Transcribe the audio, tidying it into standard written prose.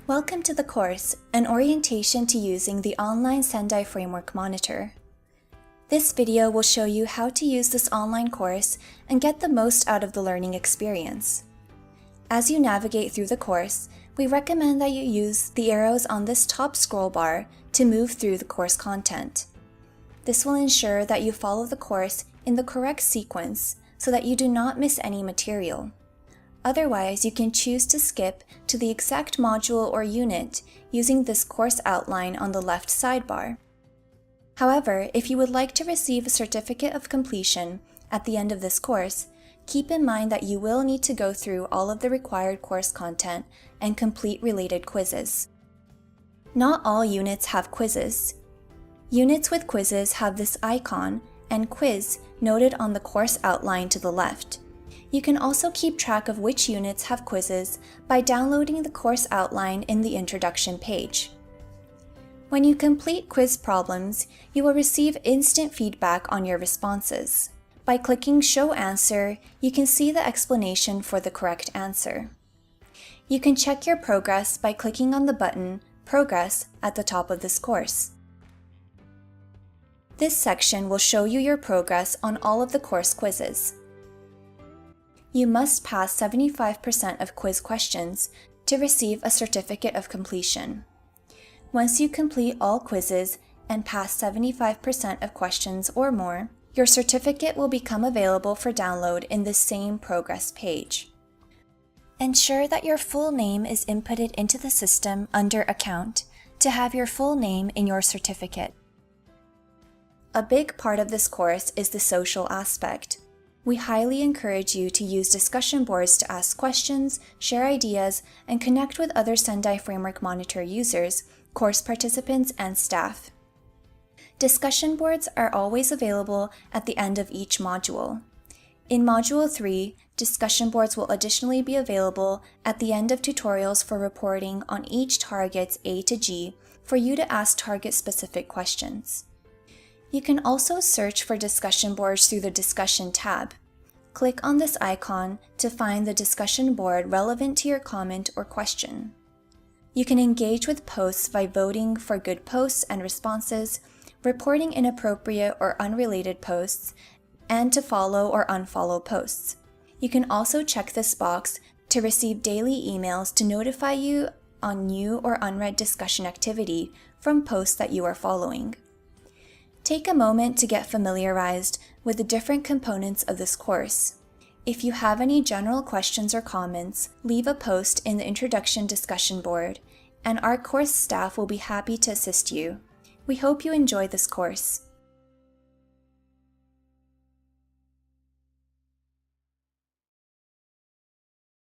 Welcome to the course, An Orientation to Using the Online Sendai Framework Monitor. This video will show you how to use this online course and get the most out of the learning experience. As you navigate through the course, we recommend that you use the arrows on this top scroll bar to move through the course content. This will ensure that you follow the course in the correct sequence so that you do not miss any material. Otherwise, you can choose to skip to the exact module or unit using this course outline on the left sidebar. However, if you would like to receive a certificate of completion at the end of this course, keep in mind that you will need to go through all of the required course content and complete related quizzes. Not all units have quizzes. Units with quizzes have this icon and quiz noted on the course outline to the left. You can also keep track of which units have quizzes by downloading the course outline in the introduction page. When you complete quiz problems, you will receive instant feedback on your responses. By clicking Show Answer, you can see the explanation for the correct answer. You can check your progress by clicking on the button Progress at the top of this course. This section will show you your progress on all of the course quizzes. You must pass 75% of quiz questions to receive a certificate of completion. Once you complete all quizzes and pass 75% of questions or more, your certificate will become available for download in the same progress page. Ensure that your full name is inputted into the system under Account to have your full name in your certificate. A big part of this course is the social aspect. We highly encourage you to use discussion boards to ask questions, share ideas, and connect with other Sendai Framework Monitor users, course participants, and staff. Discussion boards are always available at the end of each module. In Module 3, discussion boards will additionally be available at the end of tutorials for reporting on each target's A to G for you to ask target-specific questions. You can also search for discussion boards through the Discussion tab. Click on this icon to find the discussion board relevant to your comment or question. You can engage with posts by voting for good posts and responses, reporting inappropriate or unrelated posts, and to follow or unfollow posts. You can also check this box to receive daily emails to notify you on new or unread discussion activity from posts that you are following. Take a moment to get familiarized with the different components of this course. If you have any general questions or comments, leave a post in the Introduction discussion board, and our course staff will be happy to assist you. We hope you enjoy this course.